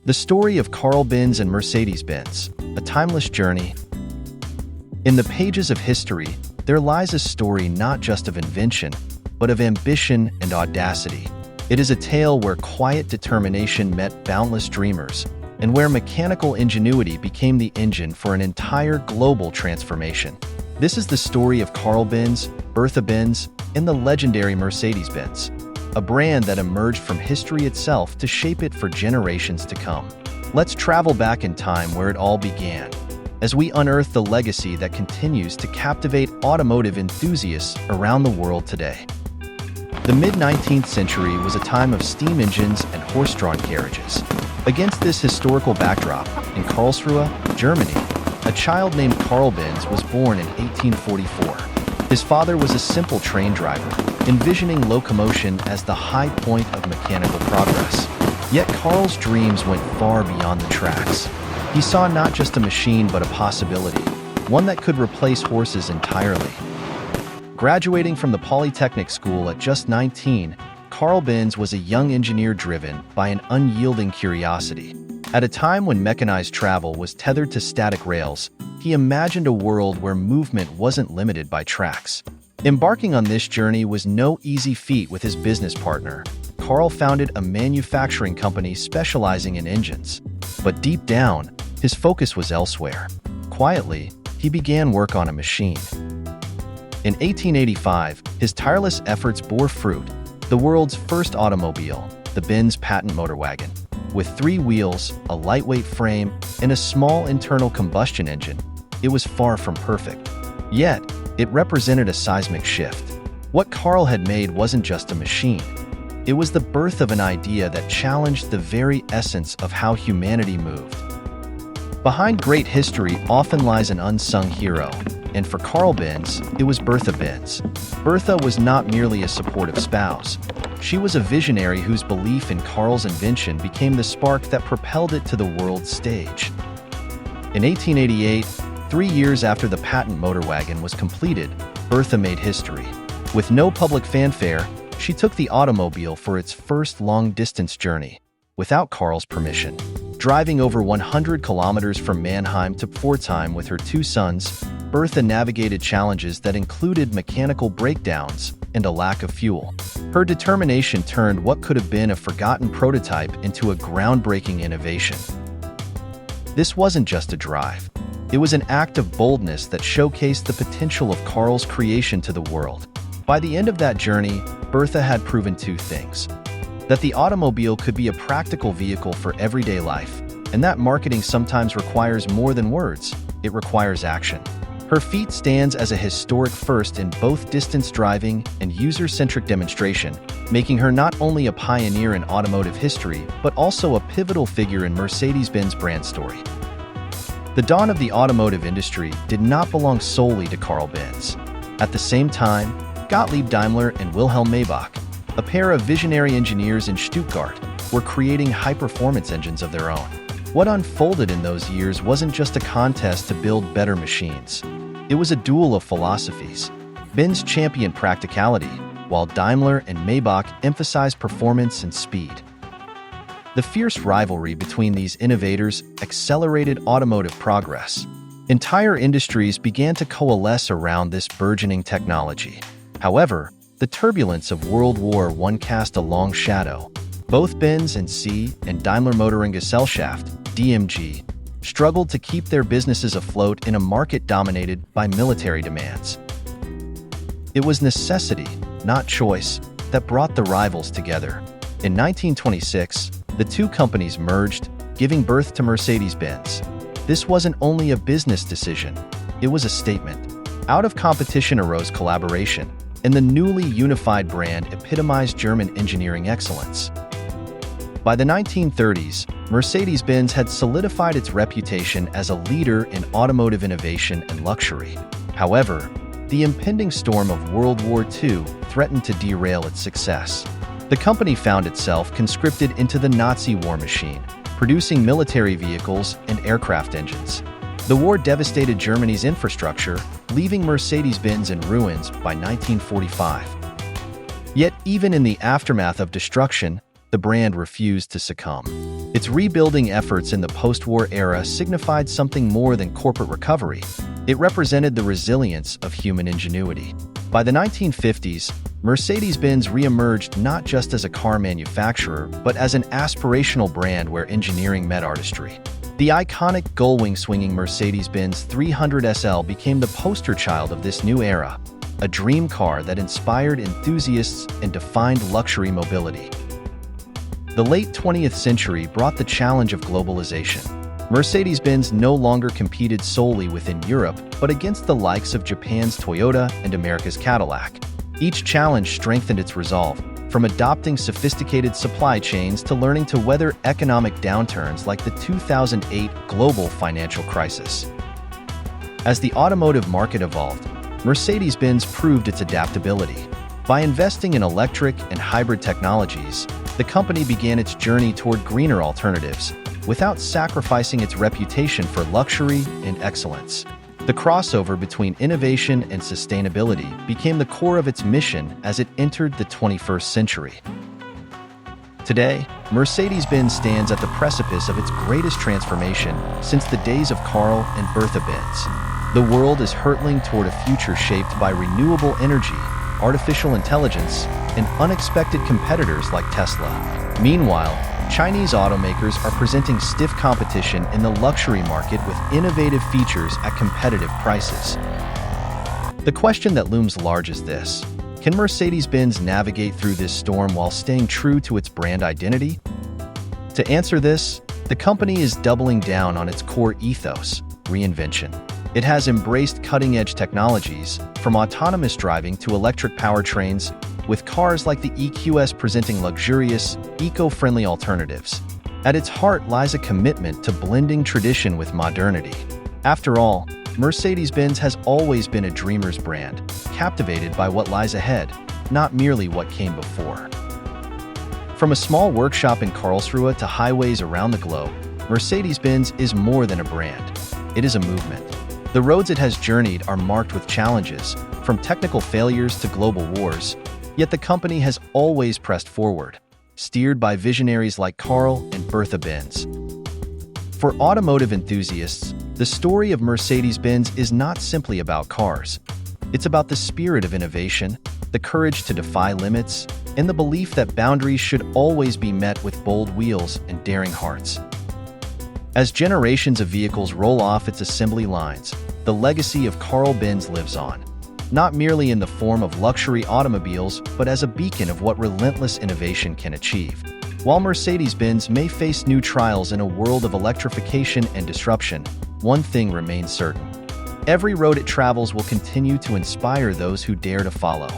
The story of Karl Benz and Mercedes-Benz, a timeless journey. In the pages of history, there lies a story not just of invention, but of ambition and audacity. It is a tale where quiet determination met boundless dreamers, and where mechanical ingenuity became the engine for an entire global transformation. This is the story of Karl Benz, Bertha Benz, and the legendary Mercedes-Benz, a brand that emerged from history itself to shape it for generations to come. Let's travel back in time where it all began, as we unearth the legacy that continues to captivate automotive enthusiasts around the world today. The mid-19th century was a time of steam engines and horse-drawn carriages. Against this historical backdrop, in Karlsruhe, Germany, a child named Karl Benz was born in 1844. His father was a simple train driver, envisioning locomotion as the high point of mechanical progress. Yet Karl's dreams went far beyond the tracks. He saw not just a machine but a possibility, one that could replace horses entirely. Graduating from the Polytechnic School at just 19, Karl Benz was a young engineer driven by an unyielding curiosity. At a time when mechanized travel was tethered to static rails, he imagined a world where movement wasn't limited by tracks. Embarking on this journey was no easy feat. With his business partner, Karl founded a manufacturing company specializing in engines. But deep down, his focus was elsewhere. Quietly, he began work on a machine. In 1885, his tireless efforts bore fruit. The world's first automobile, the Benz patent motor wagon. With 3 wheels, a lightweight frame, and a small internal combustion engine, it was far from perfect. Yet, it represented a seismic shift. What Karl had made wasn't just a machine. It was the birth of an idea that challenged the very essence of how humanity moved. Behind great history often lies an unsung hero, and for Karl Benz, it was Bertha Benz. Bertha was not merely a supportive spouse. She was a visionary whose belief in Karl's invention became the spark that propelled it to the world stage. In 1888, 3 years after the patent motor wagon was completed, Bertha made history. With no public fanfare, she took the automobile for its first long-distance journey, without Karl's permission. Driving over 100 kilometers from Mannheim to Pforzheim with her 2 sons, Bertha navigated challenges that included mechanical breakdowns and a lack of fuel. Her determination turned what could have been a forgotten prototype into a groundbreaking innovation. This wasn't just a drive. It was an act of boldness that showcased the potential of Karl's creation to the world. By the end of that journey, Bertha had proven 2 things: that the automobile could be a practical vehicle for everyday life, and that marketing sometimes requires more than words, it requires action. Her feat stands as a historic first in both distance driving and user-centric demonstration, making her not only a pioneer in automotive history, but also a pivotal figure in Mercedes-Benz brand story. The dawn of the automotive industry did not belong solely to Karl Benz. At the same time, Gottlieb Daimler and Wilhelm Maybach, a pair of visionary engineers in Stuttgart, were creating high-performance engines of their own. What unfolded in those years wasn't just a contest to build better machines. It was a duel of philosophies. Benz championed practicality, while Daimler and Maybach emphasized performance and speed. The fierce rivalry between these innovators accelerated automotive progress. Entire industries began to coalesce around this burgeoning technology. However, the turbulence of World War I cast a long shadow. Both Benz and C and Daimler Motorengesellschaft, DMG, struggled to keep their businesses afloat in a market dominated by military demands. It was necessity, not choice, that brought the rivals together. In 1926, the 2 companies merged, giving birth to Mercedes-Benz. This wasn't only a business decision, it was a statement. Out of competition arose collaboration, and the newly unified brand epitomized German engineering excellence. By the 1930s, Mercedes-Benz had solidified its reputation as a leader in automotive innovation and luxury. However, the impending storm of World War II threatened to derail its success. The company found itself conscripted into the Nazi war machine, producing military vehicles and aircraft engines. The war devastated Germany's infrastructure, leaving Mercedes-Benz in ruins by 1945. Yet, even in the aftermath of destruction, the brand refused to succumb. Its rebuilding efforts in the post-war era signified something more than corporate recovery. It represented the resilience of human ingenuity. By the 1950s, Mercedes-Benz re-emerged not just as a car manufacturer, but as an aspirational brand where engineering met artistry. The iconic gull-wing-swinging Mercedes-Benz 300 SL became the poster child of this new era, a dream car that inspired enthusiasts and defined luxury mobility. The late 20th century brought the challenge of globalization. Mercedes-Benz no longer competed solely within Europe, but against the likes of Japan's Toyota and America's Cadillac. Each challenge strengthened its resolve, from adopting sophisticated supply chains to learning to weather economic downturns like the 2008 global financial crisis. As the automotive market evolved, Mercedes-Benz proved its adaptability. By investing in electric and hybrid technologies, the company began its journey toward greener alternatives, without sacrificing its reputation for luxury and excellence. The crossover between innovation and sustainability became the core of its mission as it entered the 21st century. Today, Mercedes-Benz stands at the precipice of its greatest transformation since the days of Karl and Bertha Benz. The world is hurtling toward a future shaped by renewable energy, artificial intelligence, and unexpected competitors like Tesla. Meanwhile, Chinese automakers are presenting stiff competition in the luxury market with innovative features at competitive prices. The question that looms large is this: can Mercedes-Benz navigate through this storm while staying true to its brand identity? To answer this, the company is doubling down on its core ethos, reinvention. It has embraced cutting-edge technologies, from autonomous driving to electric powertrains, with cars like the EQS presenting luxurious, eco-friendly alternatives. At its heart lies a commitment to blending tradition with modernity. After all, Mercedes-Benz has always been a dreamer's brand, captivated by what lies ahead, not merely what came before. From a small workshop in Karlsruhe to highways around the globe, Mercedes-Benz is more than a brand. It is a movement. The roads it has journeyed are marked with challenges, from technical failures to global wars, yet the company has always pressed forward, steered by visionaries like Karl and Bertha Benz. For automotive enthusiasts, the story of Mercedes-Benz is not simply about cars. It's about the spirit of innovation, the courage to defy limits, and the belief that boundaries should always be met with bold wheels and daring hearts. As generations of vehicles roll off its assembly lines, the legacy of Karl Benz lives on, not merely in the form of luxury automobiles, but as a beacon of what relentless innovation can achieve. While Mercedes-Benz may face new trials in a world of electrification and disruption, one thing remains certain: every road it travels will continue to inspire those who dare to follow.